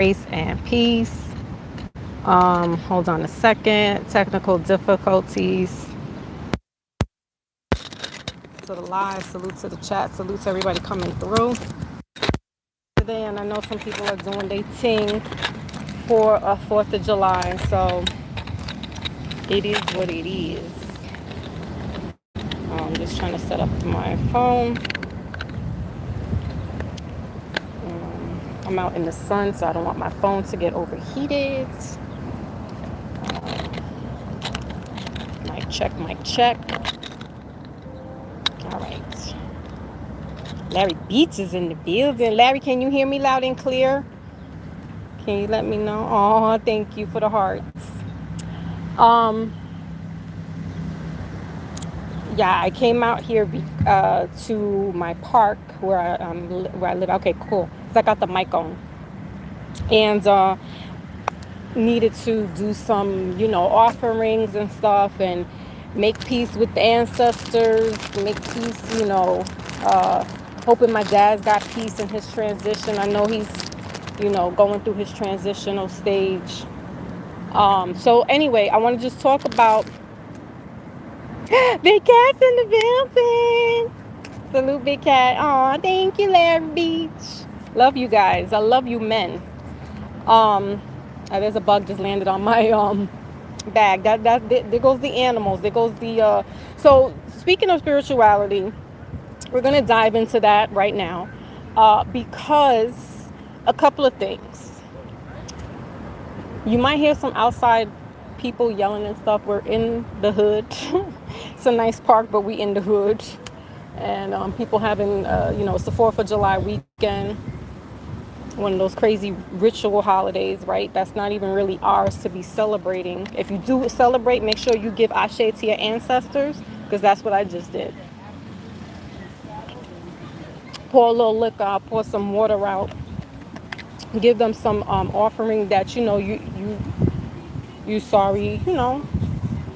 Grace and peace. Hold on a second. Technical difficulties. To the live, salute to the chat, salute to everybody coming through today. And I know some people are doing their thing for a 4th of July, so it is what it is. I'm just trying to set up my phone. I'm out in the sun, so I don't want my phone to get overheated. Mic check, mic check. All right. Larry Beach is in the building. Larry, can you hear me loud and clear? Can you let me know? Oh, thank you for the hearts. Yeah, I came out here to my park where I live. Okay, cool. 'Cause I got the mic on, and needed to do some, offerings and stuff, and make peace with the ancestors. Make peace, hoping my dad's got peace in his transition. I know he's, going through his transitional stage. So anyway, I want to just talk about Big Cat's in the building. Salute, Big Cat. Aw, thank you, Larry Beach. Love you guys. I love you, men. There's a bug just landed on my bag. There goes the animals. There goes the. So speaking of spirituality, we're gonna dive into that right now, because a couple of things. You might hear some outside people yelling and stuff. We're in the hood. It's a nice park, but we in the hood. And people having, it's the 4th of July weekend. One of those crazy ritual holidays, right? That's not even really ours to be celebrating. If you do celebrate, make sure you give ashe to your ancestors, because that's what I just did. Pour a little liquor, pour some water out. Give them some offering that you sorry,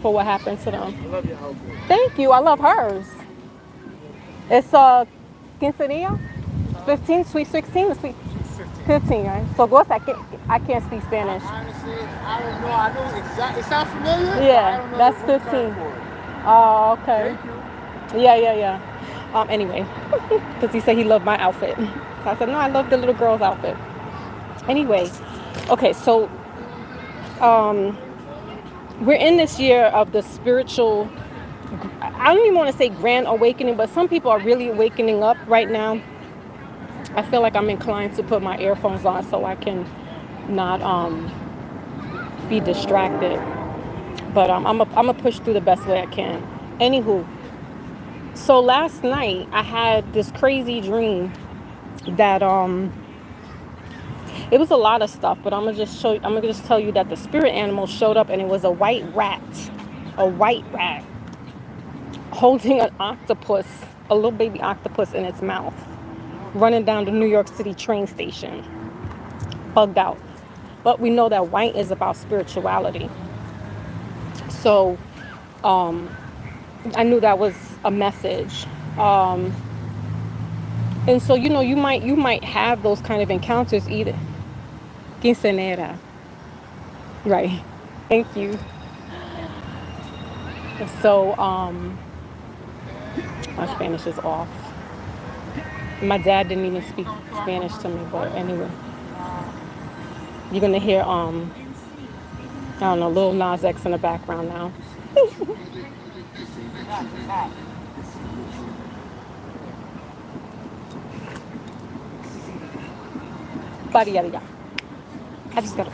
for what happened to them. I love your outfit. Thank you. I love hers. It's quinceañera, 15, sweet 16, or sweet 15, right? So go I can't speak Spanish. Honestly, I don't know. I know exactly. It sounds familiar. Yeah, that's 15. Oh, okay. Thank you. Yeah. Anyway, because he said he loved my outfit. So I said, no, I love the little girl's outfit. Anyway, okay, so we're in this year of the spiritual, I don't even want to say grand awakening, but some people are really awakening up right now. I feel like I'm inclined to put my earphones on so I can not be distracted. But I'm gonna push through the best way I can. Anywho, so last night I had this crazy dream that it was a lot of stuff, but I'm gonna just tell you that the spirit animal showed up, and it was a white rat holding an octopus, a little baby octopus in its mouth, running down the New York City train station, bugged out. But we know that white is about spirituality. So I knew that was a message. And so, you might have those kind of encounters either. Quinceañera. Right. Thank you. So, my Spanish is off. My dad didn't even speak Spanish to me, but anyway. You're gonna hear I don't know, Lil Nas X in the background now. But yeah. I just gotta.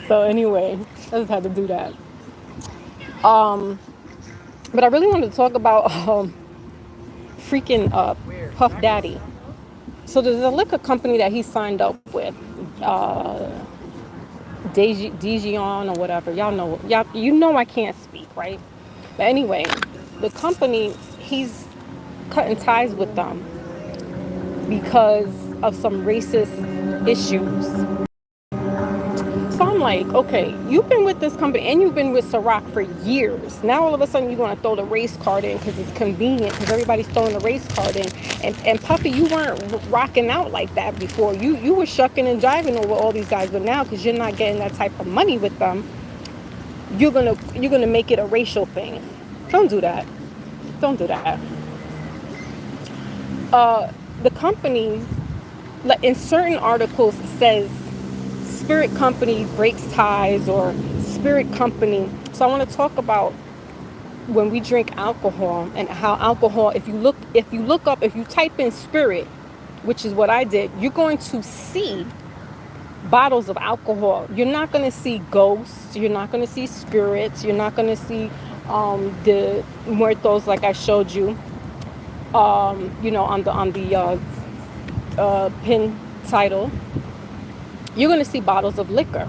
So anyway, I just had to do that. But I really wanted to talk about freaking Puff Daddy. So there's a liquor company that he signed up with, Dijon or whatever. Y'all, I can't speak, right? But anyway, the company, he's cutting ties with them because of some racist issues. So I'm like, okay, you've been with this company and you've been with Ciroc for years. Now all of a sudden you're going to throw the race card in because it's convenient, because everybody's throwing the race card in. And Puffy, you weren't rocking out like that before. You were shucking and jiving over all these guys, but now because you're not getting that type of money with them, you're gonna make it a racial thing. Don't do that. Don't do that. The companies, like in certain articles, says spirit company breaks ties or spirit company. So I want to talk about when we drink alcohol and how alcohol, if you type in spirit, which is what I did, you're going to see bottles of alcohol. You're not going to see ghosts, you're not going to see spirits, you're not going to see the muertos like I showed you, on the pin title. You're going to see bottles of liquor.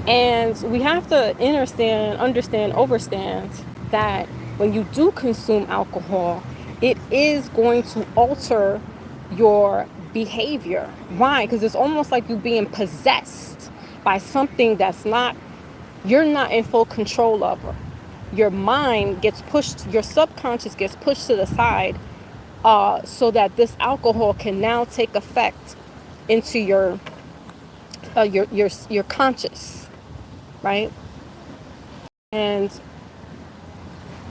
And we have to understand that when you do consume alcohol, it is going to alter your behavior. Why? Because it's almost like you being possessed by something you're not in full control of. Your mind gets pushed, your subconscious gets pushed to the side, so that this alcohol can now take effect into your conscious, right? And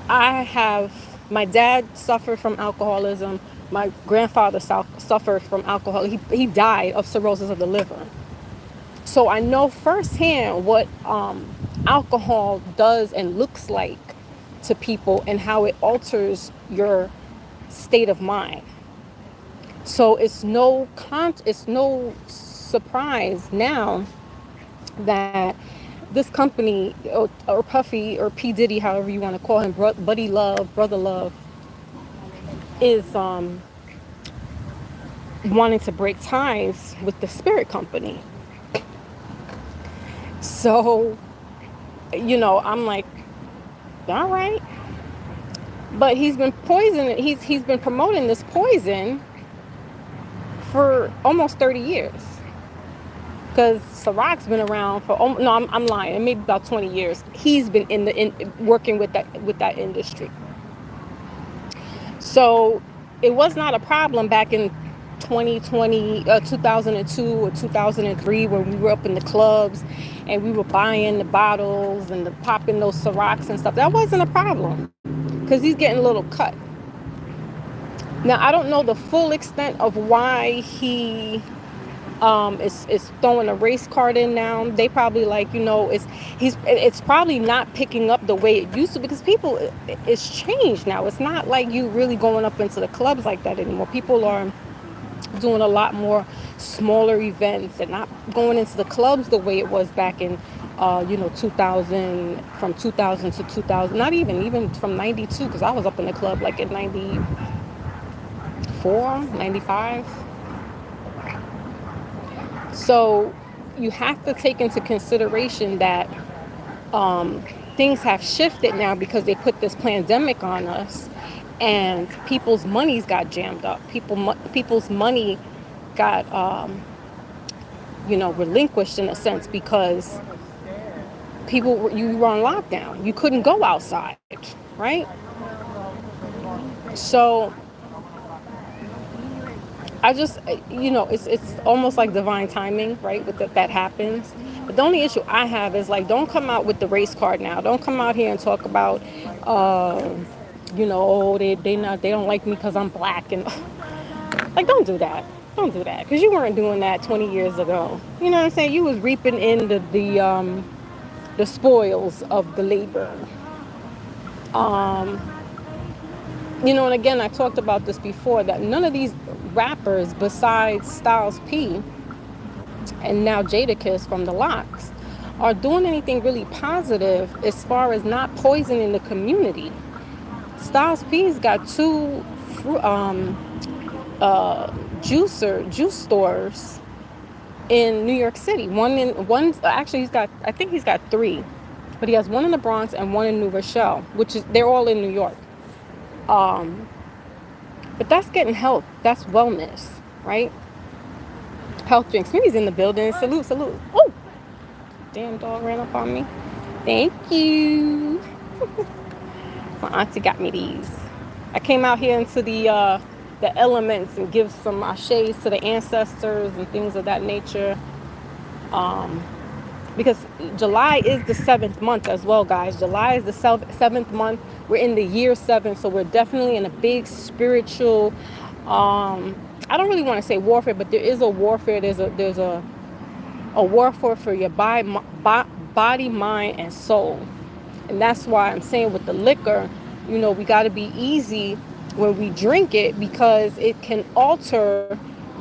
my dad suffered from alcoholism. My grandfather suffered from alcohol. He died of cirrhosis of the liver. So I know firsthand what alcohol does and looks like to people and how it alters your state of mind. So it's no surprise now that this company, or Puffy or P Diddy, however you want to call him, Buddy Love, Brother Love, is wanting to break ties with the spirit company. So, I'm like, all right. But he's been poisoning, he's been promoting this poison for almost 30 years. Because Ciroc's been around for, no, I'm lying, maybe about 20 years. He's been working with that industry. So it was not a problem back in 2002 or 2003, when we were up in the clubs and we were buying the bottles and popping those Cirocs and stuff. That wasn't a problem because he's getting a little cut. Now, I don't know the full extent of why he is throwing a race card in now. They probably it's probably not picking up the way it used to, because it's changed now. It's not like you really going up into the clubs like that anymore. People are doing a lot more smaller events and not going into the clubs the way it was back in 2000, from 2000 to 2000, not even from 92, because I was up in the club like in 94, 95. So you have to take into consideration that things have shifted now because they put this pandemic on us, and people's monies got jammed up. People's money got relinquished in a sense, because you were on lockdown. You couldn't go outside, right? So I just, it's almost like divine timing, right? That happens. But the only issue I have is, like, don't come out with the race card now. Don't come out here and talk about, they don't like me because I'm black, and like, don't do that. Don't do that, because you weren't doing that 20 years ago. You know what I'm saying? You was reaping in the spoils of the labor. And again, I talked about this before, that none of these rappers besides Styles P and now Jadakiss from the Locks are doing anything really positive as far as not poisoning the community. Styles P's got two juice stores in New York City. I think he's got three, but he has one in the Bronx and one in New Rochelle, they're all in New York. But that's getting health. That's wellness, right? Health drinks. He's in the building. Salute. Oh, Damn dog ran up on me. Thank you. My auntie got me these. I came out here into the elements and give some ashes to the ancestors and things of that nature. Because July is the seventh month as well, guys. July is the seventh month. We're in the year seven, so we're definitely in a big spiritual. I don't really want to say warfare, but there is a warfare. There's a warfare for your body, mind, and soul. And that's why I'm saying with the liquor, we got to be easy when we drink it, because it can alter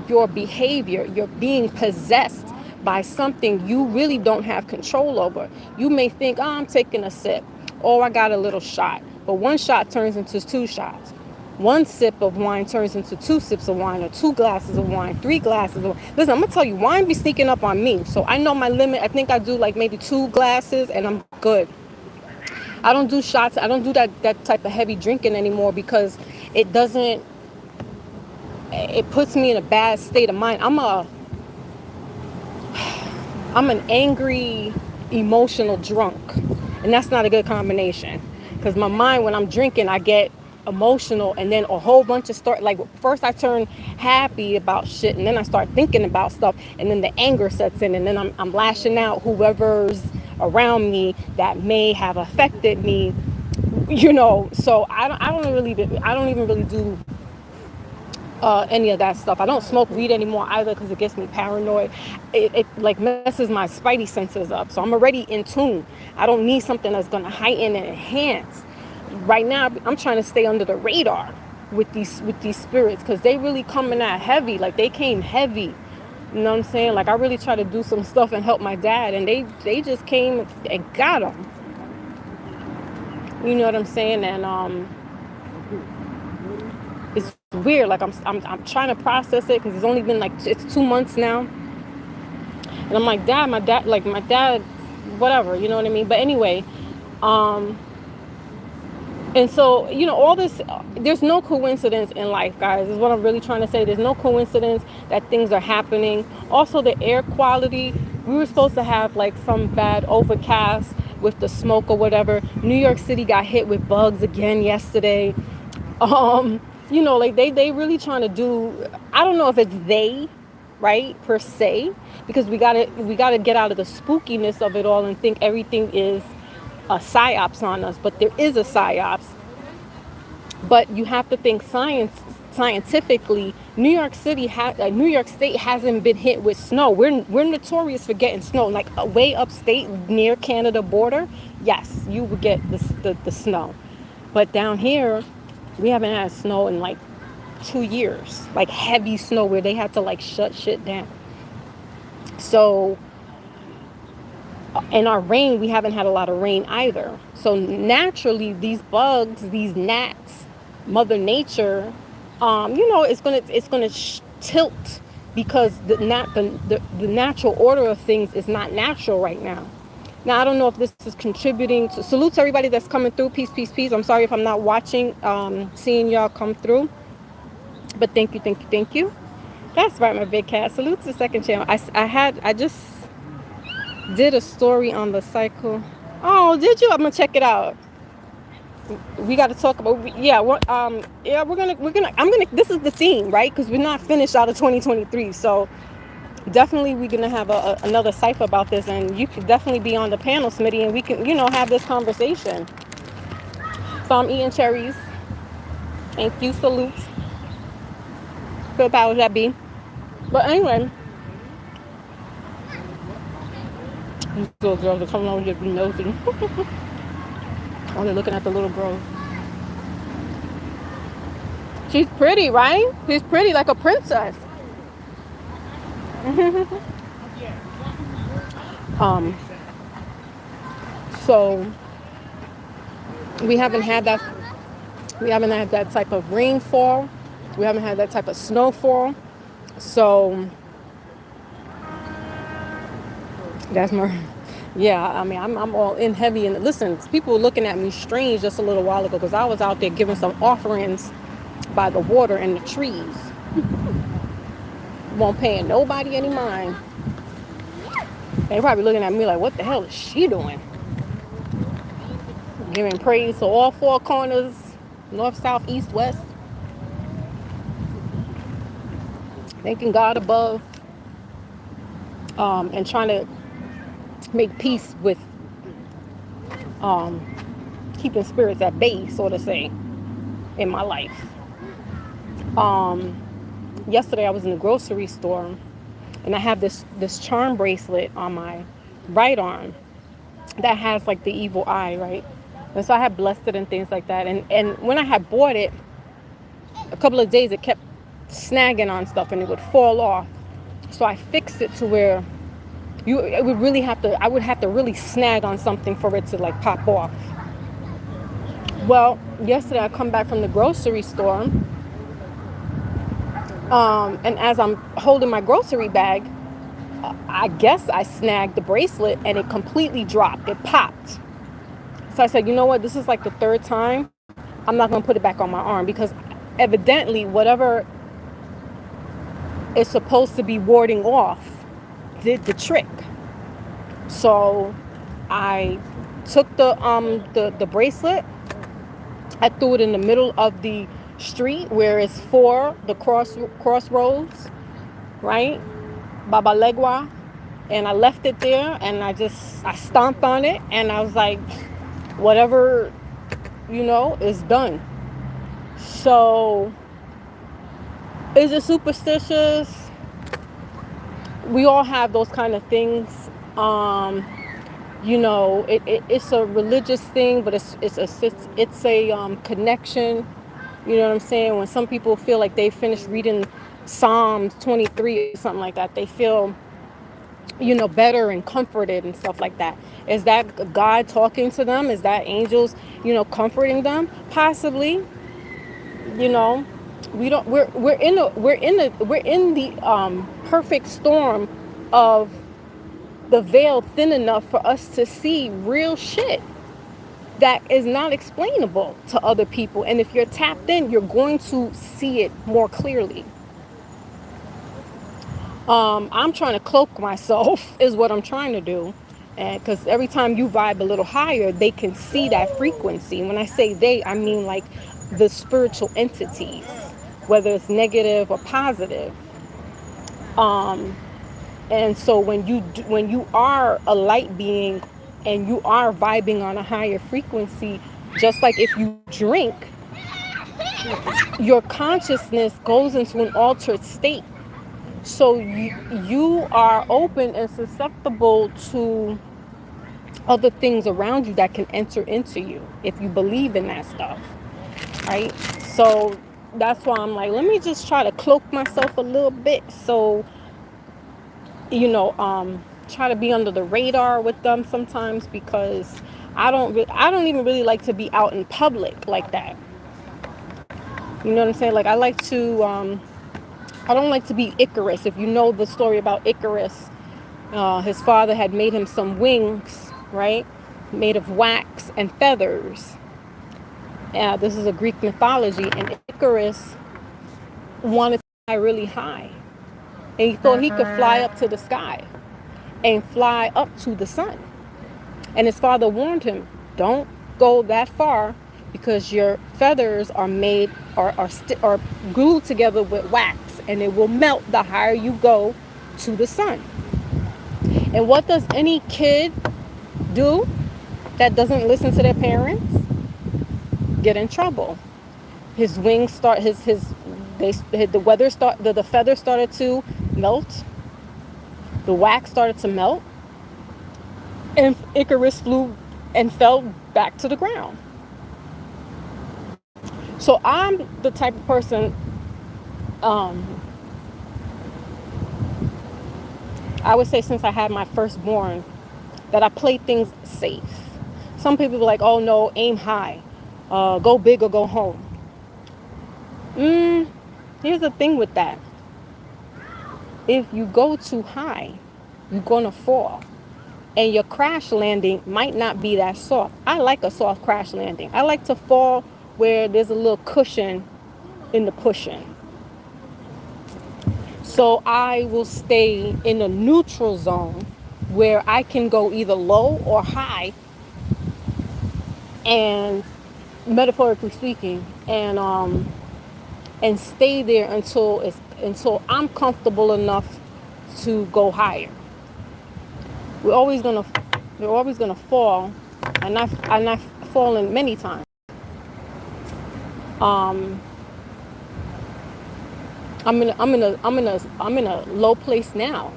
your behavior. You're being possessed by something you really don't have control over. You may think, oh, I'm taking a sip. Oh, I got a little shot. But one shot turns into two shots. One sip of wine turns into two sips of wine, or two glasses of wine, three glasses of wine. Listen, I'm going to tell you, wine be sneaking up on me. So I know my limit. I think I do like maybe two glasses and I'm good. I don't do shots. I don't do that type of heavy drinking anymore, because it puts me in a bad state of mind. I'm an angry, emotional drunk. And that's not a good combination. Because my mind, when I'm drinking, I get emotional, and then a whole bunch of like first I turn happy about shit, and then I start thinking about stuff, and then the anger sets in, and then I'm lashing out whoever's around me that may have affected me, so I don't even really do any of that stuff. I don't smoke weed anymore either, because it gets me paranoid. It like messes my spidey senses up. So I'm already in tune. I don't need something that's going to heighten and enhance. Right now, I'm trying to stay under the radar with these spirits, because they really coming out heavy. Like, they came heavy. You know what I'm saying? Like, I really try to do some stuff and help my dad, and they just came and got him. You know what I'm saying? And it's weird. Like, I'm trying to process it, because it's only been like it's 2 months now, and I'm like, my dad, whatever. You know what I mean? But anyway, and so, all this, there's no coincidence in life, guys, is what I'm really trying to say. There's no coincidence that things are happening. Also, the air quality, we were supposed to have like some bad overcast with the smoke or whatever. New York City got hit with bugs again yesterday. Like they really trying to do, I don't know if it's they, right, per se, because we gotta get out of the spookiness of it all and think everything is a psyops on us. But there is a psyops. But you have to think scientifically. New York State hasn't been hit with snow. We're notorious for getting snow, like way upstate near Canada border. Yes, you would get the snow, but down here we haven't had snow in like 2 years, like heavy snow where they had to like shut shit down. So, and our rain, we haven't had a lot of rain either. So naturally, these bugs, these gnats, Mother Nature, it's gonna tilt, because the natural order of things is not natural right now. Now, I don't know if this is contributing to. Salute to everybody that's coming through. Peace, peace, peace. I'm sorry if I'm not watching, seeing y'all come through, but thank you. That's right, my big cat. Salute to the second channel. I just did a story on the cycle. Oh, did you? I'm gonna check it out. We got to talk about. We're gonna. This is the theme, right? Because we're not finished out of 2023. So definitely we're gonna have another cipher about this, and you could definitely be on the panel, Smitty, and we can, have this conversation. So I'm eating cherries. Thank you. Salute. Good powers that be. But anyway. These little girls are coming over here to be nosy. Oh, they're looking at the little girl. She's pretty, right? She's pretty, like a princess. So we haven't had that. We haven't had that type of rainfall. We haven't had that type of snowfall. So that's my. Yeah, I mean, I'm all in heavy. And listen, people were looking at me strange just a little while ago, because I was out there giving some offerings by the water and the trees. Won't pay nobody any mind. They probably looking at me like, what the hell is she doing? Giving praise to all four corners, north, south, east, west. Thanking God above, and trying to make peace with keeping spirits at bay, so to say, in my life. Yesterday I was in the grocery store and I have this charm bracelet on my right arm that has like the evil eye, right? And so I had blessed it and things like that. And when I had bought it, a couple of days it kept snagging on stuff and it would fall off. So I fixed it to where I would have to really snag on something for it to like pop off. Well, yesterday I come back from the grocery store, and as I'm holding my grocery bag, I guess I snagged the bracelet and it completely dropped. It popped. So I said, you know what? This is like the third time. I'm not going to put it back on my arm because evidently whatever is supposed to be warding off did the trick. So I took the bracelet. I threw it in the middle of the street where it's for the crossroads, right? Babalegua. And I left it there and I stomped on it and I was like, whatever, is done. So is it superstitious? We all have those kind of things. It's a religious thing, but it's a connection. You know what I'm saying? When some people feel like they finished reading Psalms 23 or something like that, they feel, better and comforted and stuff like that. Is that God talking to them? Is that angels, comforting them? Possibly. We don't. We're in the perfect storm of the veil thin enough for us to see real shit that is not explainable to other people. And if you're tapped in, you're going to see it more clearly. I'm trying to cloak myself is what I'm trying to do. And because every time you vibe a little higher, they can see that frequency. When I say they, I mean like the spiritual entities, whether it's negative or positive. And so when you are a light being and you are vibing on a higher frequency, just like if you drink, your consciousness goes into an altered state. So you are open and susceptible to other things around you that can enter into you if you believe in that stuff, right? So that's why I'm like, let me just try to cloak myself a little bit. So, try to be under the radar with them sometimes because I don't even really like to be out in public like that. You know what I'm saying? Like I don't like to be Icarus. If you know the story about Icarus, his father had made him some wings, right? Made of wax and feathers. This is a Greek mythology, and Icarus wanted to fly really high. And he thought he could fly up to the sky and fly up to the sun. And his father warned him, don't go that far because your feathers are made are glued together with wax and it will melt the higher you go to the sun. And what does any kid do that doesn't listen to their parents? Get in trouble. His wings start the feathers started to melt. The wax started to melt. And Icarus flew and fell back to the ground. So I'm the type of person, I would say since I had my firstborn, that I play things safe. Some people are like, oh no, aim high, go big or go home. Here's the thing with that. If you go too high, you're gonna fall. And your crash landing might not be that soft. I like a soft crash landing. I like to fall where there's a little cushion in the pushing. So I will stay in a neutral zone where I can go either low or high, and metaphorically speaking, and stay there until I'm comfortable enough to go higher. We're always gonna we're always gonna fall, and I've fallen many times. Um, I'm in a low place now,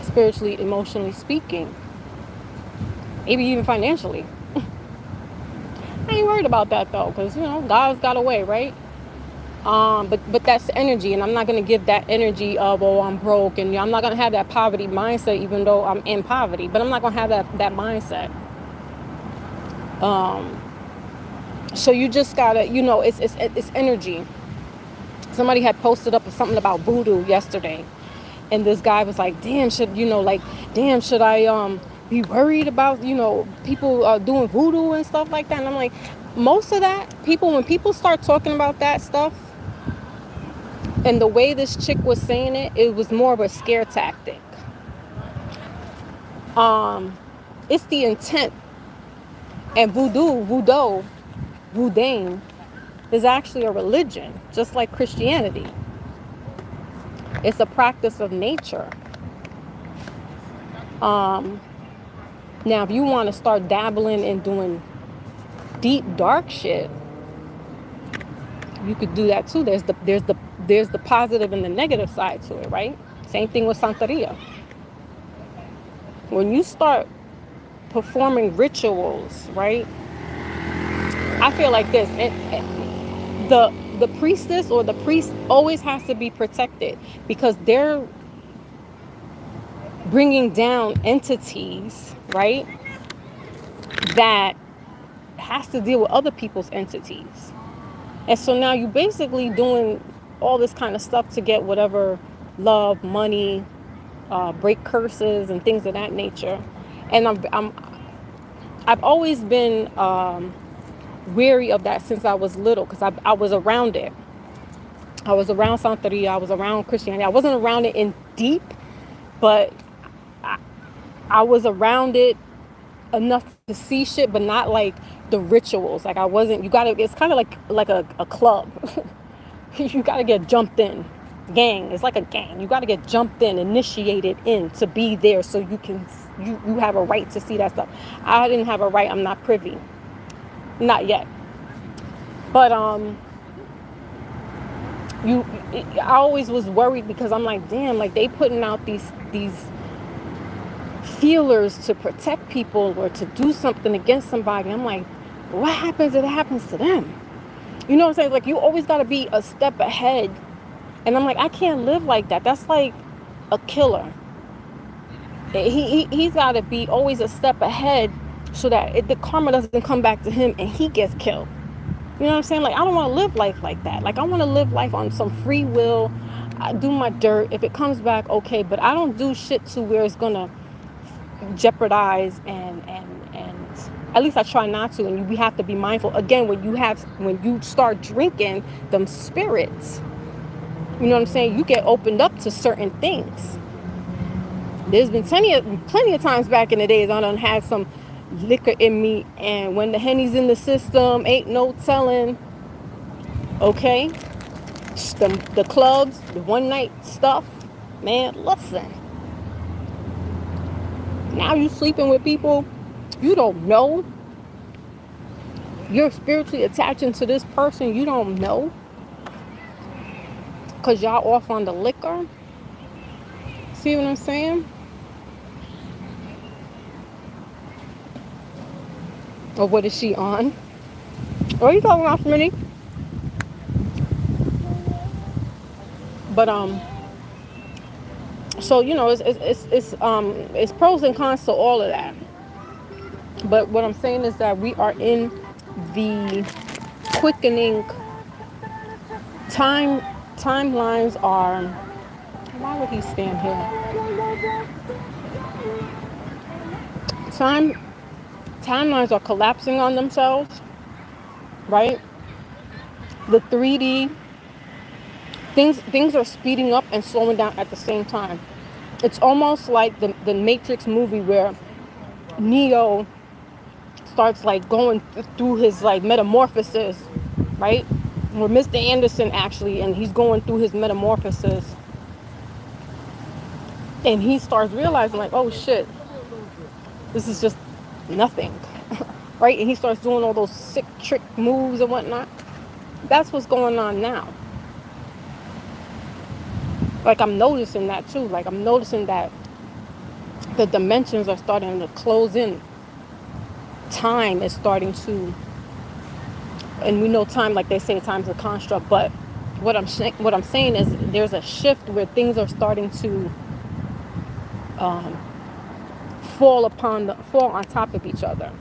spiritually, emotionally speaking, maybe even financially. I ain't worried about that though, because God's got a way, right? But that's energy, and I'm not gonna give that energy of, oh, I'm broke, and I'm not gonna have that poverty mindset, even though I'm in poverty. But I'm not gonna have that mindset. Um, so you just gotta, it's energy. Somebody had posted up something about voodoo yesterday, and this guy was like, "Damn, should I be worried about people doing voodoo and stuff like that?" And I'm like, most of that people, when people start talking about that stuff, and the way this chick was saying it, it was more of a scare tactic. It's the intent. And voodoo is actually a religion, just like Christianity. It's a practice of nature. Um, Now, if you want to start dabbling and doing deep, dark shit, you could do that too. There's the positive and the negative side to it, right? Same thing with Santeria. When you start performing rituals, right? I feel like this. The priestess or the priest always has to be protected, because they're bringing down entities, right? That has to deal with other people's entities. And so now you basically doing all this kind of stuff to get whatever love, money, break curses and things of that nature. And I've always been weary of that since I was little, because I was around it. I was around Santeria. I was around Christianity. I wasn't around it in deep, but I was around it enough to see shit, but not like the rituals. Like I wasn't. You gotta. It's kind of like a club. You gotta get jumped in. Gang. It's like a gang. You gotta get jumped in, initiated in to be there, so you have a right to see that stuff. I didn't have a right. I'm not privy. Not yet. But I always was worried, because I'm like, damn, like they putting out these feelers to protect people or to do something against somebody. I'm like, what happens if it happens to them? You know what I'm saying? Like, you always got to be a step ahead. And I'm like, I can't live like that. That's like a killer. He's got to be always a step ahead, so that the karma doesn't come back to him and he gets killed. You know what I'm saying? Like, I don't want to live life like that. Like, I want to live life on some free will. I do my dirt. If it comes back, okay. But I don't do shit to where it's going to jeopardize, and at least I try not to. And we have to be mindful. Again, when you start drinking them spirits, you know what I'm saying? You get opened up to certain things. There's been plenty of times back in the days I done had some liquor in me, and when the Henny's in the system, ain't no telling. Okay, the clubs, the one night stuff, man. Listen, now you sleeping with people you don't know. You're spiritually attaching to this person you don't know, because y'all off on the liquor. See what I'm saying? Or what is she on? What are you talking about, Smitty? But so it's pros and cons to all of that. But what I'm saying is that we are in the quickening timelines are. Why would he stand here? Timelines are collapsing on themselves, right? The 3D things are speeding up and slowing down at the same time. It's almost like the Matrix movie where Neo starts like going through his like metamorphosis, right? Or Mr. Anderson actually, and he's going through his metamorphosis, and he starts realizing like, oh shit, this is just nothing, right? And he starts doing all those sick trick moves and whatnot. That's what's going on now. Like I'm noticing that too. Like I'm noticing that the dimensions are starting to close in. Time is starting to, and we know time, like they say, time's a construct. But what I'm saying is there's a shift where things are starting to fall on top of each other.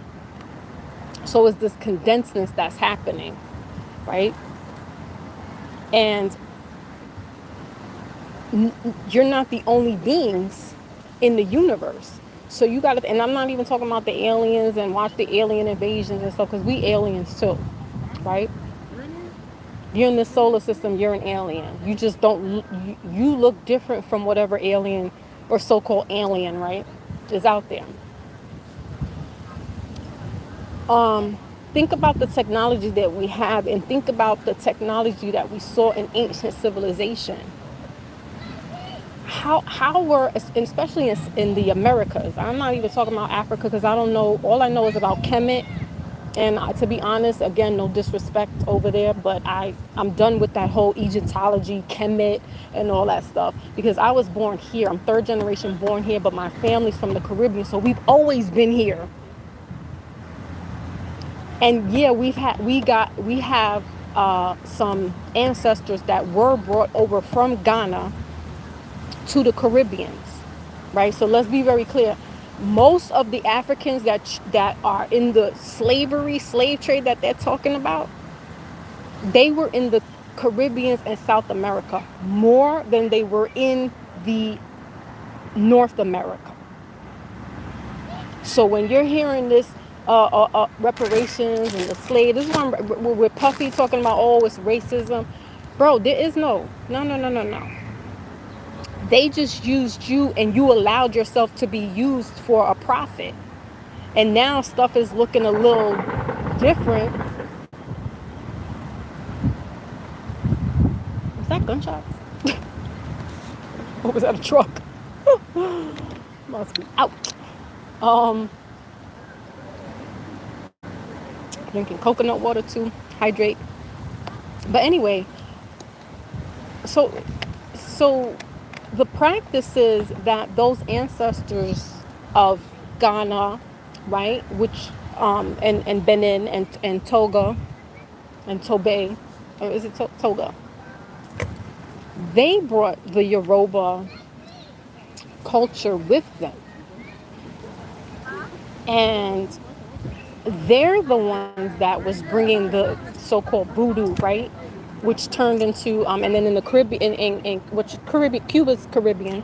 So it's this condensedness that's happening, right? And you're not the only beings in the universe. So you got to, and I'm not even talking about the aliens and watch the alien invasions and stuff, because we aliens too, right? You're in the solar system, you're an alien. You just don't, you look different from whatever alien or so-called alien, right, is out there. Think about the technology that we have, and think about the technology that we saw in ancient civilization. How were, especially in the Americas, I'm not even talking about Africa because I don't know, all I know is about Kemet. And to be honest, again, no disrespect over there, but I'm done with that whole Egyptology, Kemet, and all that stuff, because I was born here. I'm third generation born here, but my family's from the Caribbean, so we've always been here. And yeah, we have some ancestors that were brought over from Ghana to the Caribbeans, right? So let's be very clear. Most of the Africans that are in the slave trade that they're talking about, they were in the Caribbeans and South America more than they were in the North America. So when you're hearing this reparations and the slave, this is one with Puffy talking about, oh, it's racism, bro. There is no. They just used you, and you allowed yourself to be used for a profit. And now stuff is looking a little different. Was that gunshots? Or was that a truck? Must be out. Um, Drinking coconut water to hydrate. But anyway, so so the practices that those ancestors of Ghana, right, which and Benin and Togo and Tobe, or is it Toga? They brought the Yoruba culture with them, and they're the ones that was bringing the so-called voodoo, right, which turned into and then in the Caribbean, in which Caribbean, Cuba's Caribbean,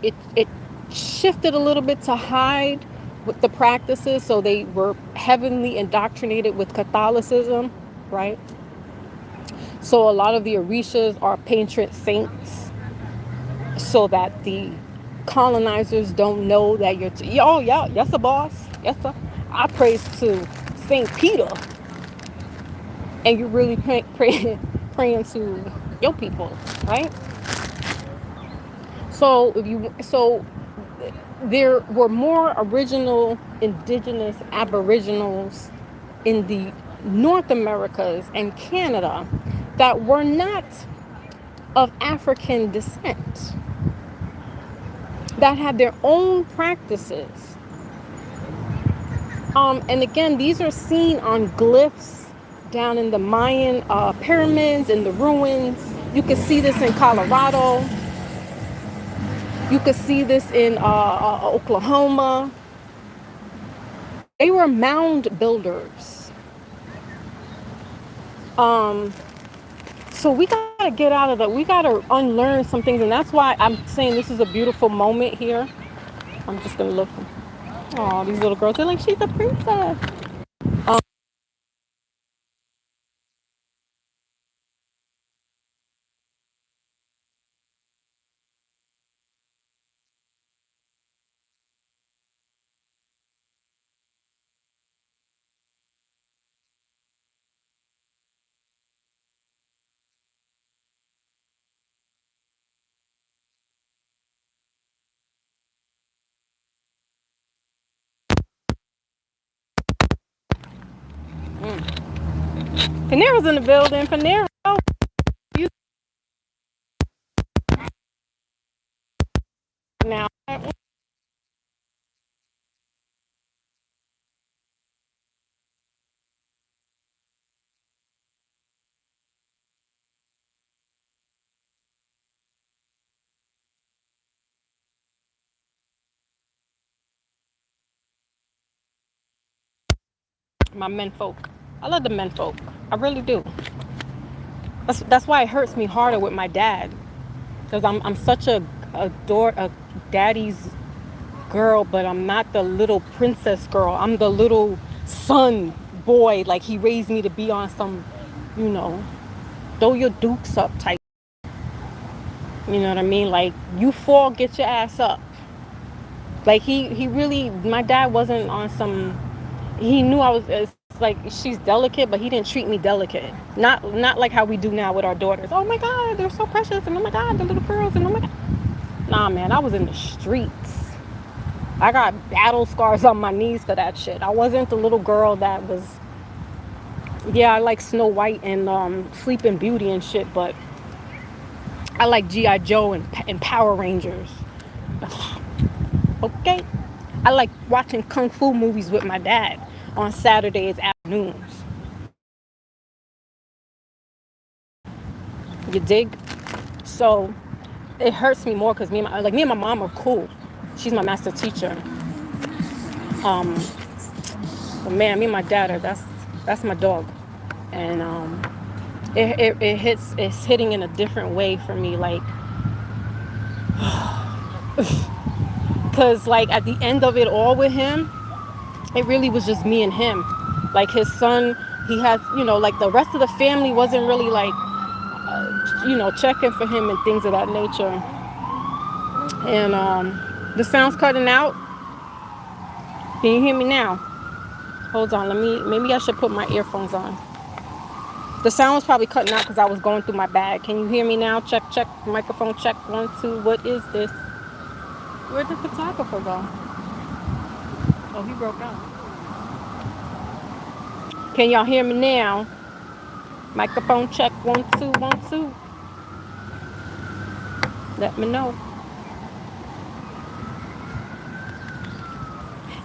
it shifted a little bit to hide with the practices, so they were heavily indoctrinated with Catholicism, right? So a lot of the Orishas are patron saints, so that the colonizers don't know that you're oh yeah, yes a boss, yes sir. I praise to Saint Peter, and you're really praying to your people, right? So there were more original indigenous aboriginals in the North Americas and Canada that were not of African descent, that had their own practices. And again, these are seen on glyphs down in the Mayan pyramids and the ruins. You can see this in Colorado. You could see this in Oklahoma. They were mound builders. So we gotta get out of that. We gotta unlearn some things, and that's why I'm saying this is a beautiful moment here. I'm just gonna look. Oh, these little girls, they're like, she's a princess. Panero's in the building. Panero, you now. My men folk. I love the men folk. I really do. That's why it hurts me harder with my dad, because I'm such a daddy's girl, but I'm not the little princess girl. I'm the little son boy. Like he raised me to be on some, you know, throw your dukes up type. You know what I mean? Like you fall, get your ass up. Like he really, my dad wasn't on some. He knew I was. It's like she's delicate, but he didn't treat me delicate. Not like how we do now with our daughters. Oh my God, they're so precious, and oh my God, the little girls, and oh my God. Nah, man, I was in the streets. I got battle scars on my knees for that shit. I wasn't the little girl that was. Yeah, I like Snow White and Sleeping Beauty and shit, but I like GI Joe and Power Rangers. Okay. I like watching kung fu movies with my dad on Saturdays afternoons. You dig? So it hurts me more because me and my mom are cool. She's my master teacher. Um, but man, me and my dad are that's my dog, and it's hitting in a different way for me. Like, cause like at the end of it all with him, it really was just me and him. Like his son, he had, like the rest of the family wasn't really like, checking for him and things of that nature. And the sound's cutting out. Can you hear me now? Hold on, maybe I should put my earphones on. The sound was probably cutting out because I was going through my bag. Can you hear me now? Check, microphone check, 1, 2. What is this? Where did the photographer go? Oh, he broke out. Can y'all hear me now? Microphone check, 1, 2, 1, 2. Let me know.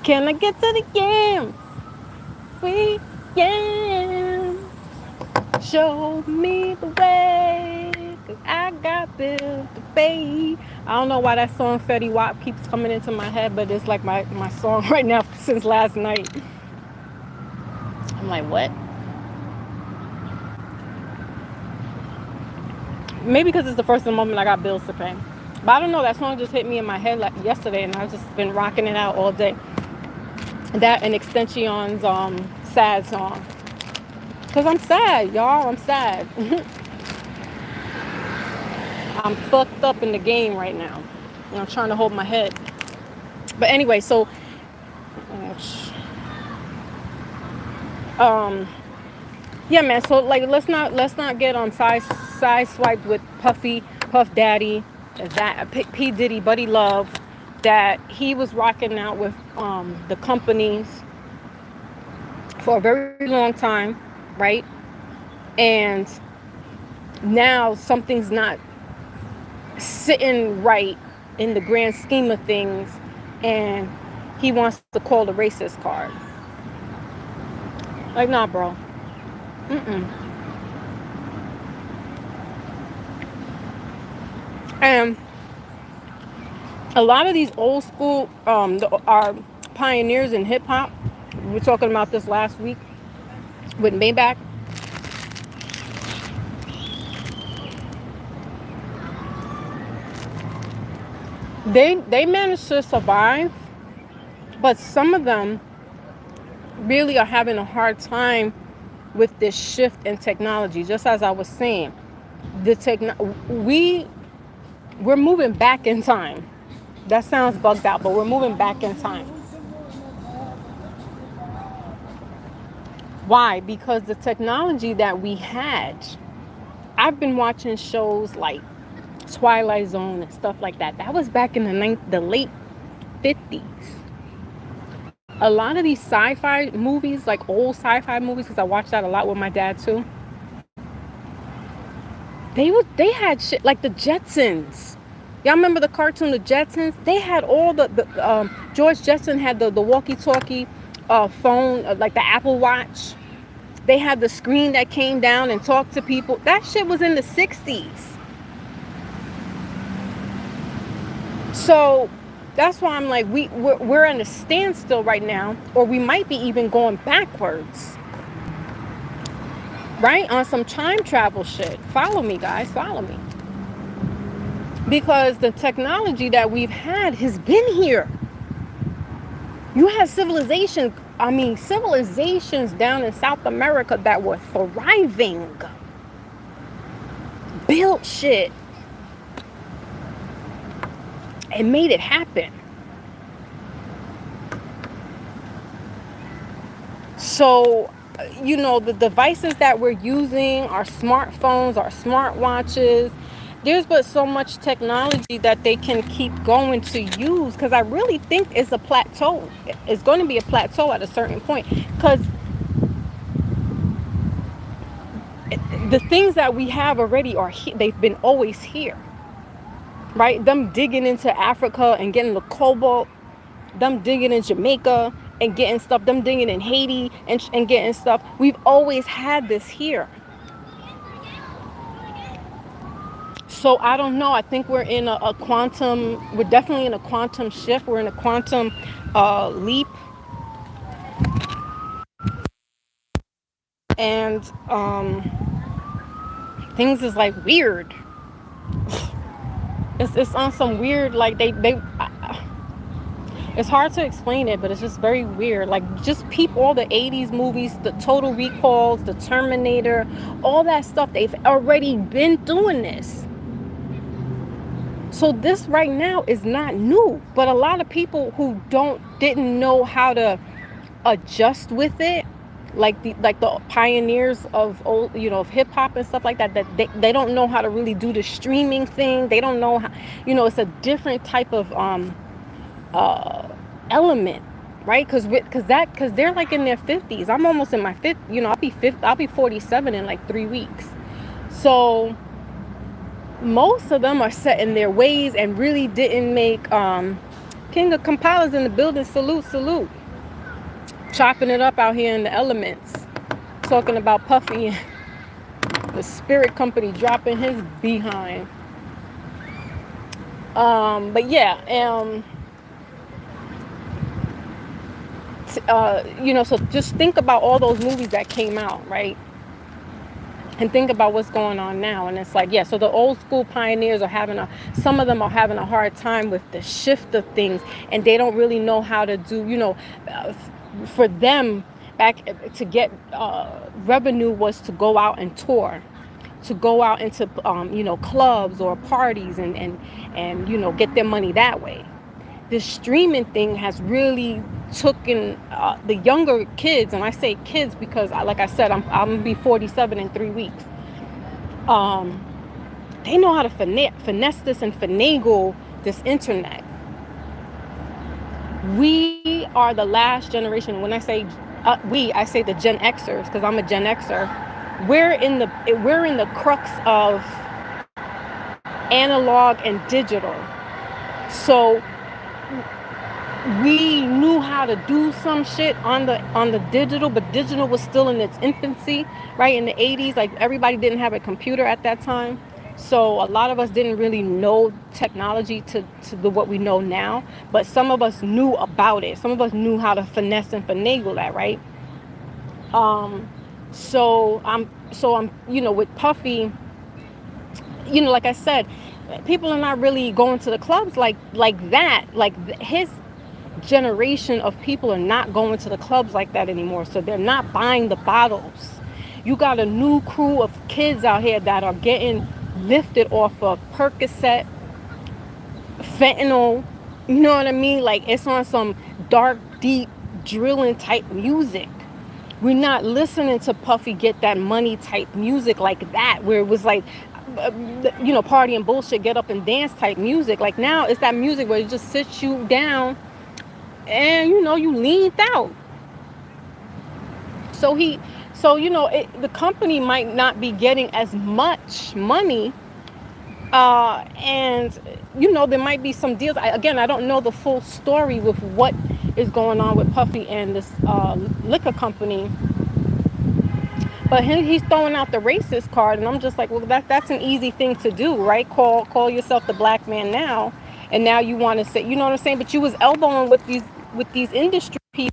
Can I get to the yams? Sweet yams. Show me the way, cause I got bills to pay. I don't know why that song Fetty Wap keeps coming into my head, but it's like my song right now since last night. I'm like, what? Maybe because it's the first moment I got bills to pay. But I don't know, that song just hit me in my head like yesterday, and I've just been rocking it out all day. That and Extension's sad song. Cause I'm sad, y'all. I'm sad. I'm fucked up in the game right now. And I'm trying to hold my head. But anyway, so yeah, man. So like, let's not get side swiped with Puff Daddy, that P Diddy, Buddy Love, that he was rocking out with the companies for a very long time, right? And now something's not sitting right in the grand scheme of things, and he wants to call the racist card. Like, nah, bro. And a lot of these old school our pioneers in hip hop, we were talking about this last week with Maybach. They managed to survive, but some of them really are having a hard time with this shift in technology. Just as I was saying, we're moving back in time. That sounds bugged out, but we're moving back in time. Why? Because the technology that we had, I've been watching shows like Twilight Zone and stuff like that. That was back in the late 50s. A lot of these sci-fi movies, like old sci-fi movies, because I watched that a lot with my dad too. They had shit like the Jetsons. Y'all remember the cartoon The Jetsons? They had all the George Jetson had the walkie-talkie phone, like the Apple Watch. They had the screen that came down and talked to people. That shit was in the 60s. So that's why I'm like, we're at a standstill right now, or we might be even going backwards, right? On some time travel shit. Follow me, guys. Follow me. Because the technology that we've had has been here. You had civilizations down in South America that were thriving, built shit, and made it happen. So, the devices that we're using, our smartphones, our smartwatches, there's but so much technology that they can keep going to use, because I really think it's a plateau. It's going to be a plateau at a certain point, because the things that we have already they've been always here, right? Them digging into Africa and getting the cobalt, them digging in Jamaica and getting stuff, them digging in Haiti and getting stuff. We've always had this here. So I don't know. I think we're in we're definitely in a quantum shift. We're in a quantum leap. And things is like weird. It's on some weird, like it's hard to explain it, but it's just very weird. Like, just peep all the 80s movies, the Total Recalls, the Terminator, all that stuff. They've already been doing this. So this right now is not new, but a lot of people who didn't know how to adjust with it, like the pioneers of old, of hip hop and stuff like that, that they don't know how to really do the streaming thing. They don't know how, it's a different type of element, right? Because they're like in their 50s. I'm almost in my 50s. I'll be 47 in like 3 weeks. So most of them are set in their ways and really didn't make King of Kampala's in the building. Salute. Chopping it up out here in the elements. Talking about Puffy and the Spirit Company dropping his behind. But yeah, so just think about all those movies that came out, right? And think about what's going on now. And it's like, yeah, so the old school pioneers some of them are having a hard time with the shift of things, and they don't really know how to do, for them back to get revenue was to go out and tour, to go out into clubs or parties and get their money that way. This streaming thing has really taken the younger kids, and I say kids because like I said, I'm gonna be 47 in 3 weeks. They know how to finesse this and finagle this internet. We are the last generation. When I say I say the Gen Xers, because I'm a Gen Xer. We're in the crux of analog and digital. So we knew how to do some shit on the digital, but digital was still in its infancy, right? In the 80s, like, everybody didn't have a computer at that time. So a lot of us didn't really know technology to what we know now, but some of us knew about it. Some of us knew how to finesse and finagle that, right? So I'm with Puffy, like I said, people are not really going to the clubs like that. Like, his generation of people are not going to the clubs like that anymore. So they're not buying the bottles. You got a new crew of kids out here that are getting lifted off of Percocet, fentanyl, you know what I mean? Like, it's on some dark, deep, drilling type music. We're not listening to Puffy get that money type music like that, where it was like, party and bullshit, get up and dance type music. Like, now it's that music where it just sits you down and you leaned out. So So, the company might not be getting as much money, and there might be some deals. Again, I don't know the full story with what is going on with Puffy and this liquor company, but he's throwing out the racist card, and I'm just like, well, that's an easy thing to do, right? Call yourself the black man now, and now you want to say, you know what I'm saying? But you was elbowing with these industry people.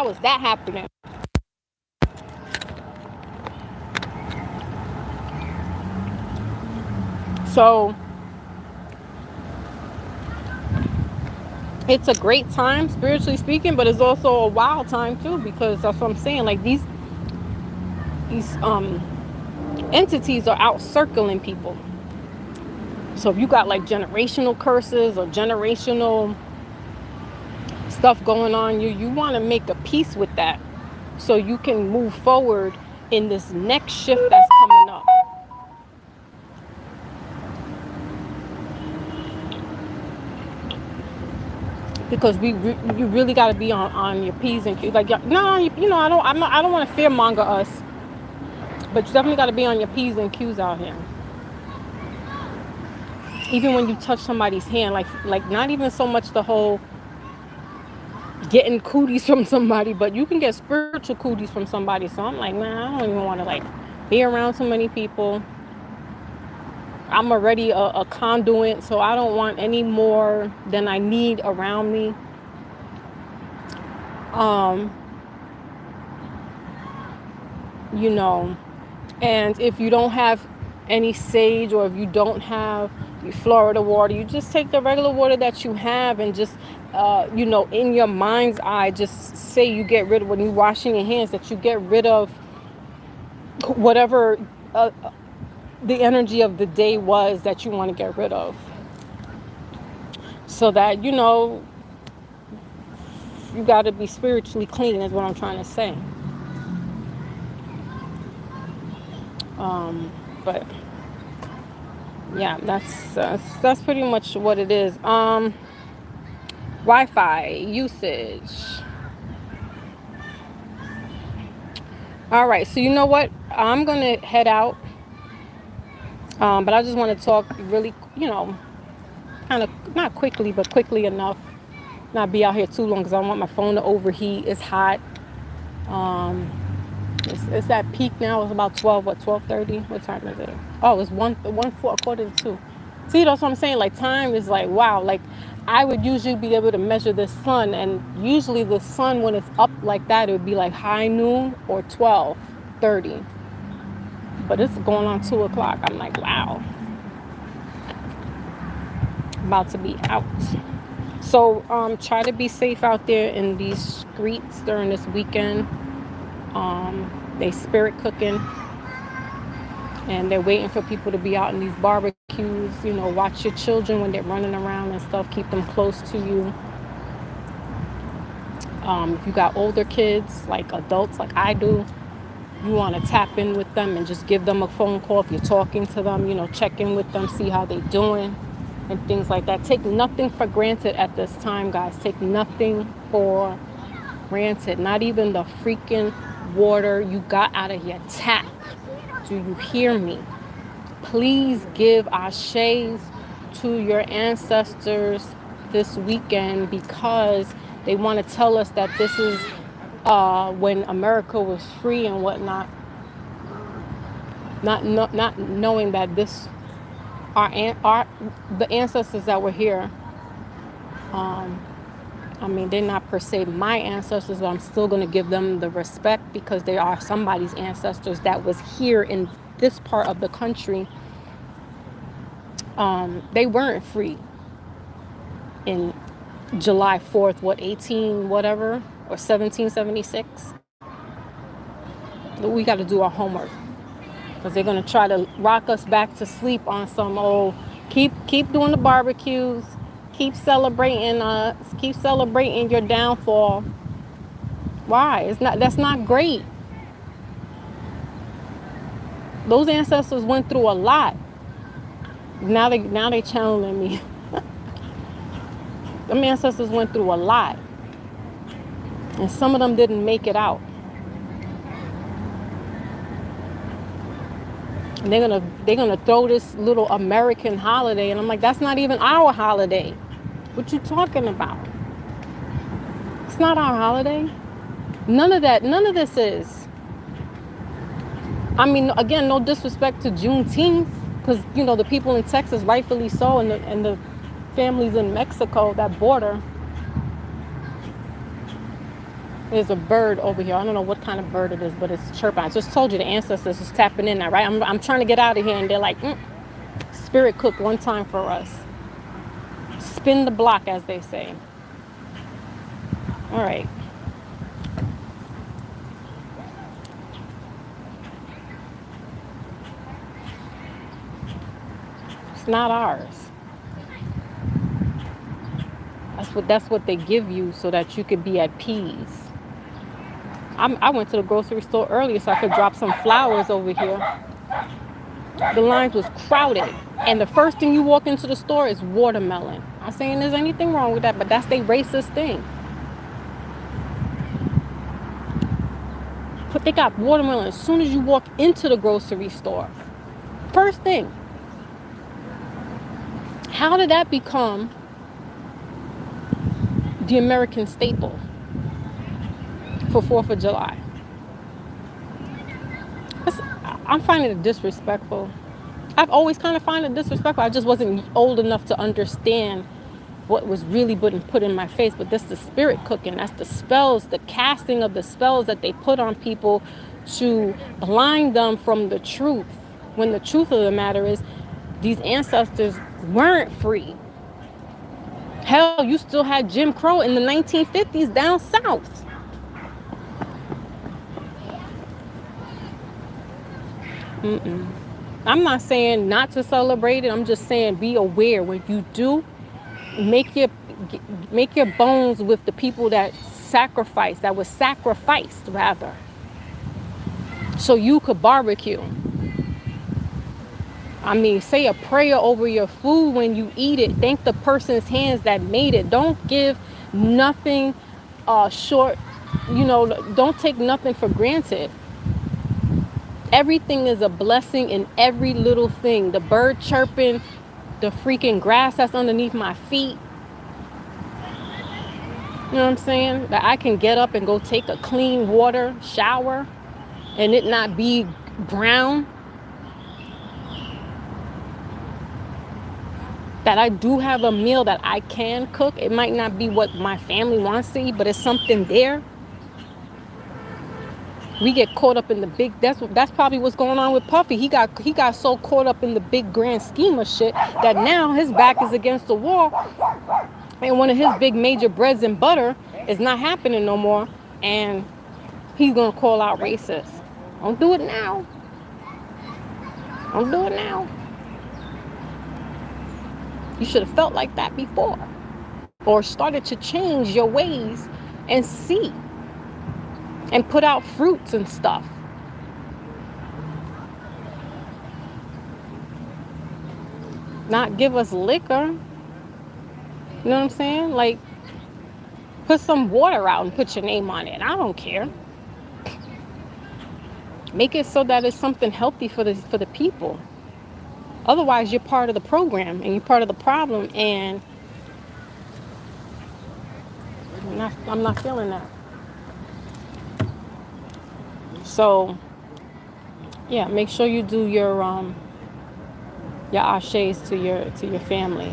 how is that happening? So it's a great time spiritually speaking, but it's also a wild time too, because that's what I'm saying. Like these entities are out circling people. So if you got like generational curses or generational stuff going on, you want to make a peace with that so you can move forward in this next shift that's coming up. Because you really got to be on your P's and Q's. Like, no, I don't want to fearmonger us, but you definitely got to be on your P's and Q's out here. Even when you touch somebody's hand, like not even so much the whole getting cooties from somebody, but you can get spiritual cooties from somebody. So I'm like, man, I don't even want to like be around too many people. I'm already a conduit, so I don't want any more than I need around me. And if you don't have any sage, or if you don't have Florida water, you just take the regular water that you have and just, in your mind's eye, just say you get rid of, when you're washing your hands, that you get rid of whatever the energy of the day was that you want to get rid of, so that you got to be spiritually clean, is what I'm trying to say. But yeah, that's pretty much what it is. Wi-Fi usage. All right, so you know what, I'm gonna head out. But I just want to talk really, kind of not quickly, but quickly enough. Not be out here too long, because I don't want my phone to overheat. It's hot. It's at peak now. It's about 12:30. What time is it? Oh, it's 1:45. See, that's what I'm saying. Like, time is like, wow. Like, I would usually be able to measure the sun, and usually the sun, when it's up like that, it would be like high noon or 12:30. But it's going on 2:00. I'm like, wow. About to be out. So try to be safe out there in these streets during this weekend. They spirit cooking, and they're waiting for people to be out in these barbecues. Watch your children when they're running around and stuff. Keep them close to you. If you got older kids, like adults, like I do, you want to tap in with them and just give them a phone call if you're talking to them. Check in with them, see how they're doing, and things like that. Take nothing for granted at this time, guys. Take nothing for granted. Not even the freaking water you got out of your tap. Do you hear me? Please give ashes to your ancestors this weekend, because they want to tell us that this is when America was free and whatnot. Not knowing that the ancestors that were here. They're not per se my ancestors, but I'm still going to give them the respect, because they are somebody's ancestors that was here in this part of the country. They weren't free in July 4th, 18 whatever, or 1776. We got to do our homework, because they're going to try to rock us back to sleep on some old, keep doing the barbecues. Keep celebrating us. Keep celebrating your downfall. Why? That's not great. Those ancestors went through a lot. Now they channeling me. Them ancestors went through a lot, and some of them didn't make it out. And they're gonna throw this little American holiday, and I'm like, that's not even our holiday. What you talking about? It's not our holiday. None of this is. Again, no disrespect to Juneteenth, because the people in Texas, rightfully so, and the families in Mexico, that border. There's a bird over here. I don't know what kind of bird it is, but it's chirping. I just told you the ancestors is tapping in now, right? I'm trying to get out of here, and they're like, spirit cook one time for us. Spin the block, as they say. All right. It's not ours. That's what they give you so that you could be at peace. I went to the grocery store earlier so I could drop some flowers over here. The lines was crowded, and the first thing you walk into the store is watermelon. I'm saying there's anything wrong with that, but that's their racist thing. But they got watermelon as soon as you walk into the grocery store. First thing. How did that become the American staple for 4th of July? I'm finding it disrespectful. I've always kind of found it disrespectful. I just wasn't old enough to understand what was really being put in my face. But that's the spirit cooking. That's the spells, the casting of the spells that they put on people to blind them from the truth. When the truth of the matter is, these ancestors weren't free. Hell, you still had Jim Crow in the 1950s down south. I'm not saying not to celebrate it. I'm just saying be aware when you do. Make your bones with the people that was sacrificed rather, so you could barbecue. I mean, say a prayer over your food when you eat it. Thank the person's hands that made it. Don't give nothing short. Don't take nothing for granted. Everything is a blessing in every little thing. The bird chirping, the freaking grass that's underneath my feet. You know what I'm saying? That I can get up and go take a clean water shower and it not be brown. That I do have a meal that I can cook. It might not be what my family wants to eat, but it's something there. We get caught up in the big. That's probably what's going on with Puffy. He got so caught up in the big grand scheme of shit that now his back is against the wall, and one of his big major breads and butter is not happening no more, and he's gonna call out racist. Don't do it now. Don't do it now. You should have felt like that before, or started to change your ways and see. And put out fruits and stuff. Not give us liquor. You know what I'm saying? Like, put some water out and put your name on it. I don't care. Make it so that it's something healthy for the people. Otherwise, you're part of the program and you're part of the problem. And I'm not feeling that. So, yeah, make sure you do your ashes to your family.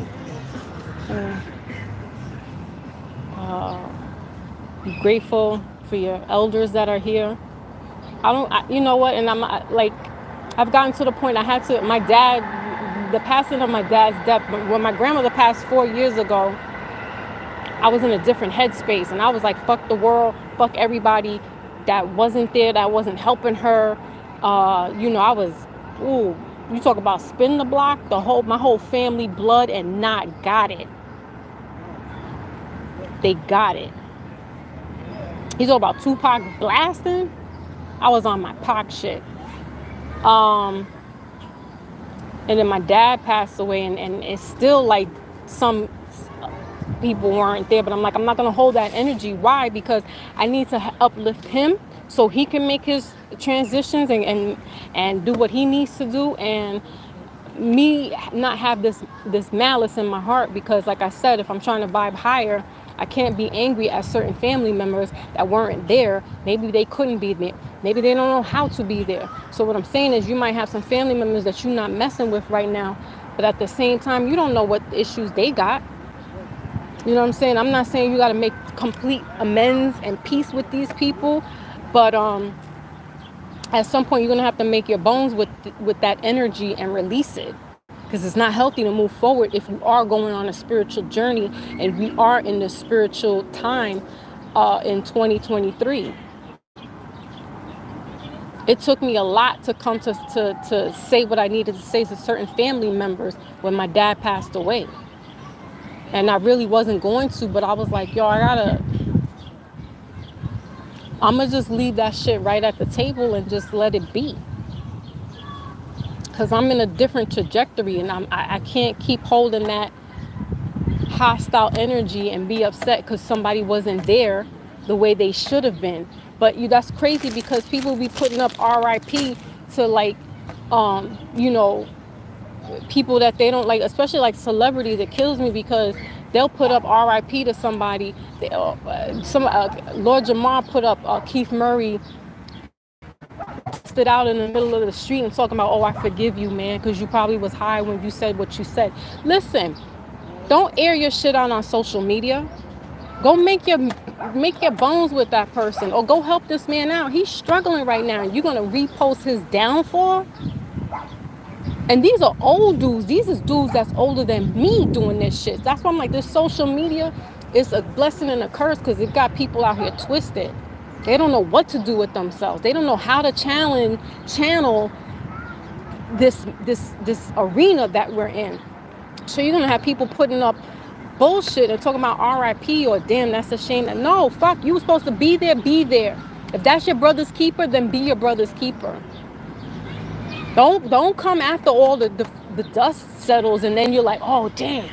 Be grateful for your elders that are here. You know what? And I've gotten to the point my dad, the passing of my dad's death. When my grandmother passed 4 years ago, I was in a different headspace, and I was like, fuck the world, fuck everybody that wasn't there, that wasn't helping her. I was, you talk about spin the block, my whole family blood and not got it. They got it. You talk about Tupac blasting, I was on my Pac shit. And then my dad passed away, and it's still like some people weren't there, but I'm like, I'm not going to hold that energy. Why? Because I need to uplift him so he can make his transitions and do what he needs to do, and me not have this malice in my heart, because like I said, if I'm trying to vibe higher, I can't be angry at certain family members that weren't there. Maybe they couldn't be there. Maybe they don't know how to be there. So what I'm saying is, you might have some family members that you're not messing with right now, but at the same time, you don't know what issues they got. You know what I'm saying? I'm not saying you got to make complete amends and peace with these people, but at some point you're gonna have to make your bones with that energy and release it, because it's not healthy to move forward if you are going on a spiritual journey, and we are in the spiritual time in 2023. It took me a lot to come to say what I needed to say to certain family members when my dad passed away. And I really wasn't going to, but I was like, yo, I'm gonna just leave that shit right at the table and just let it be. Because I'm in a different trajectory, and I can't keep holding that hostile energy and be upset because somebody wasn't there the way they should have been. But that's crazy, because people be putting up RIP to, like, you know, people that they don't like, especially like celebrities. It kills me because they'll put up RIP to somebody. Lord Jamar put up Keith Murray stood out in the middle of the street and talking about, oh, I forgive you, man, because you probably was high when you said what you said. Listen, don't air your shit out on social media. Go make your bones with that person, or go help this man out. He's struggling right now, and you're gonna repost his downfall. And these are old dudes. These is dudes that's older than me doing this shit. That's why I'm like, this social media is a blessing and a curse, because it got people out here twisted. They don't know what to do with themselves. They don't know how to channel this arena that we're in. So you're gonna have people putting up bullshit and talking about RIP or damn, that's a shame. No, fuck, you were supposed to be there, be there. If that's your brother's keeper, then be your brother's keeper. Don't come after all the dust settles and then you're like, oh damn.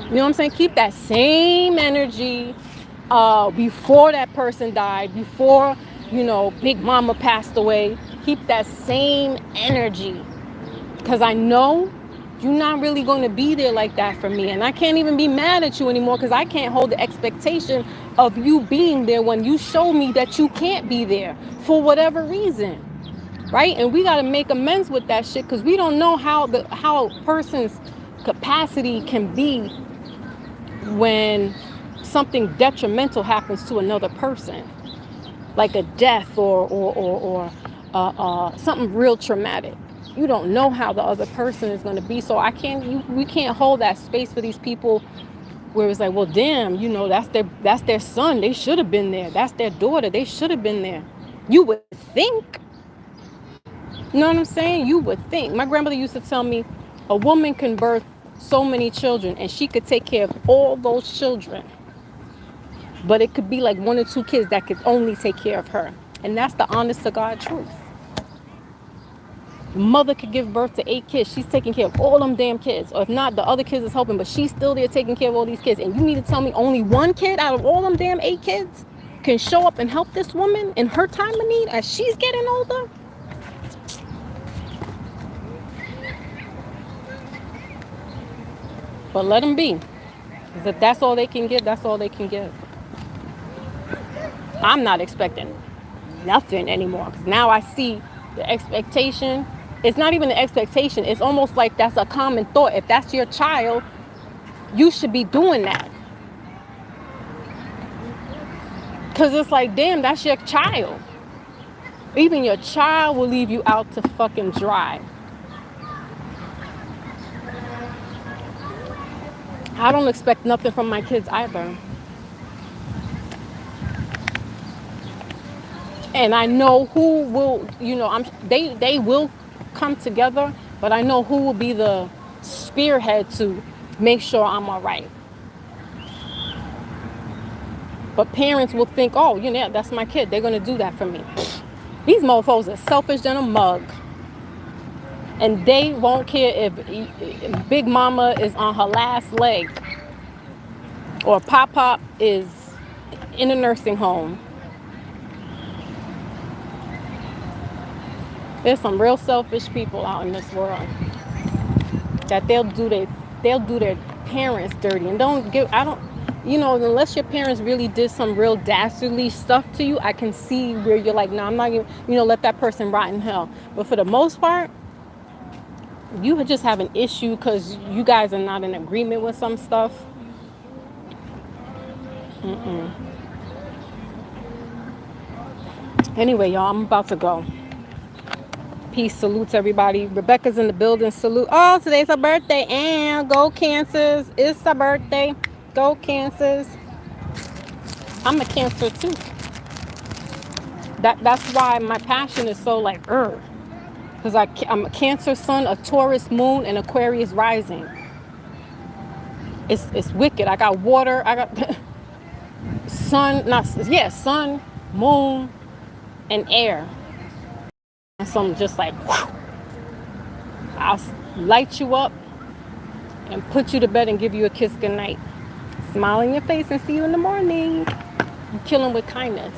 You know what I'm saying? Keep that same energy before that person died, before, Big Mama passed away. Keep that same energy, because I know you're not really going to be there like that for me, and I can't even be mad at you anymore, because I can't hold the expectation of you being there when you show me that you can't be there for whatever reason, right? And we got to make amends with that shit, because we don't know how a person's capacity can be when something detrimental happens to another person, like a death or something real traumatic. You don't know how the other person is going to be. So we can't hold that space for these people where it's like, well, damn, that's their son. They should have been there. That's their daughter. They should have been there. You would think. You know what I'm saying? You would think. My grandmother used to tell me a woman can birth so many children and she could take care of all those children. But it could be like 1 or 2 kids that could only take care of her. And that's the honest to God truth. Mother could give birth to 8 kids. She's taking care of all them damn kids. Or if not, the other kids is helping, but she's still there taking care of all these kids. And you mean to tell me only 1 kid out of all them damn 8 kids can show up and help this woman in her time of need as she's getting older? But let them be. Because if that's all they can give, that's all they can give. I'm not expecting nothing anymore, because now I see the expectation. It's not even an expectation. It's almost like that's a common thought. If that's your child, you should be doing that. Because it's like, damn, that's your child. Even your child will leave you out to fucking dry. I don't expect nothing from my kids either. And I know who will, they will come together, but I know who will be the spearhead to make sure I'm all right. But parents will think, oh, that's my kid. They're going to do that for me. These mofos are selfish than a mug. And they won't care if Big Mama is on her last leg or Pop is in a nursing home. There's some real selfish people out in this world that they'll do their parents dirty, and unless your parents really did some real dastardly stuff to you, I can see where you're like, no, I'm not gonna, let that person rot in hell. But for the most part, you just have an issue because you guys are not in agreement with some stuff. Anyway, y'all, I'm about to go. Peace, salutes everybody. Rebecca's in the building. Salute. Oh, today's her birthday. And go Cancers. It's her birthday. Go Cancers. I'm a Cancer too. That's why my passion is so like, because I'm a Cancer sun, a Taurus moon, and Aquarius rising. It's wicked. I got water. I got sun, moon, and air. And so I'm just like, whew, I'll light you up and put you to bed and give you a kiss goodnight. Smile in your face and see you in the morning. You kill them with kindness.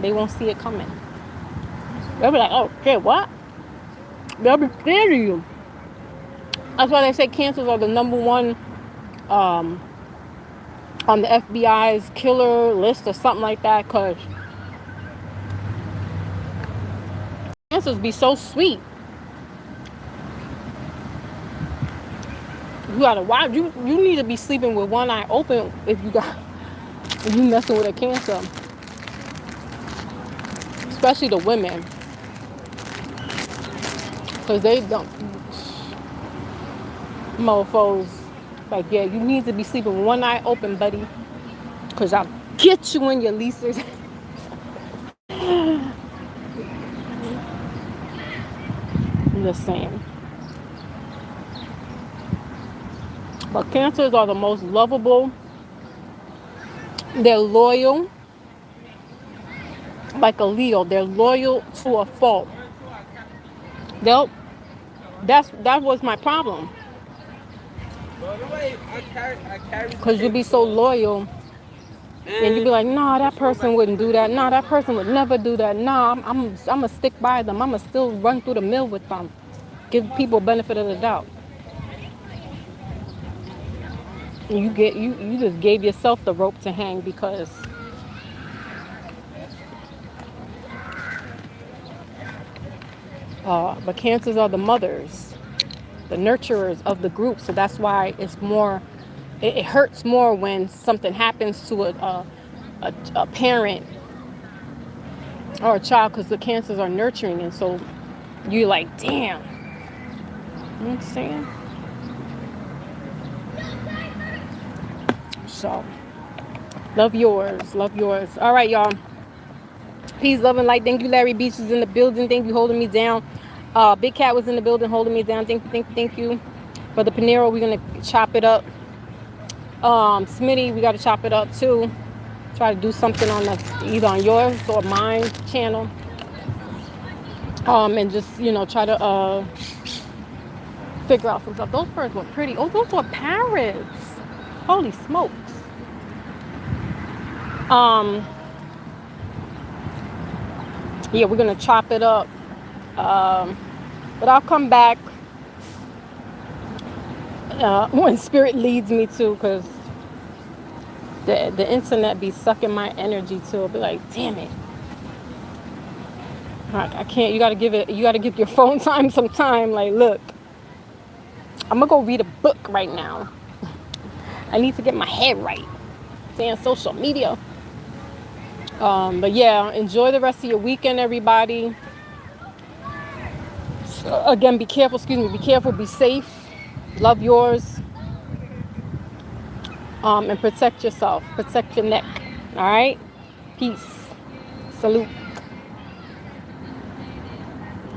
They won't see it coming. They'll be like, oh, shit, what? They'll be scared of you. That's why they say cancers are the number one on the FBI's killer list or something like that, because cancers be so sweet. You gotta watch. You need to be sleeping with one eye open if you messing with a Cancer, especially the women, because they don't. Mofos, like, yeah, you need to be sleeping with one eye open, buddy, because I'll get you in your leases. I'm just saying. But Cancers are the most lovable. They're loyal. Like a Leo, they're loyal to a fault. That was my problem. Because you be so loyal. And you be like, nah, that person wouldn't do that. Nah, that person would never do that. Nah, I'm going to stick by them. I'm going to still run through the mill with them. Give people benefit of the doubt. And you just gave yourself the rope to hang, because but Cancers are the mothers, the nurturers of the group. So that's why it's more, it hurts more when something happens to a parent or a child, because the Cancers are nurturing. And so you're like, damn. You know what I'm saying? So, love yours. Love yours. All right, y'all. Peace, love, and light. Thank you, Larry Beach is in the building. Thank you, holding me down. Big Cat was in the building, holding me down. Thank you. Brother Panero, we're going to chop it up. Smitty, we got to chop it up, too. Try to do something on either on yours or mine channel. And just, try to figure out some stuff. Those birds were pretty. Oh, those were parrots. Holy smokes. Yeah, we're gonna chop it up. But I'll come back when spirit leads me to, because the internet be sucking my energy too. I'll be like, damn it. I can't. You gotta give your phone time some time. Like, look, I'm gonna go read a book right now. I need to get my head right. Saying social media. But yeah, enjoy the rest of your weekend, everybody. Again, be careful. Be careful. Be safe. Love yours. And protect yourself. Protect your neck. All right. Peace. Salute.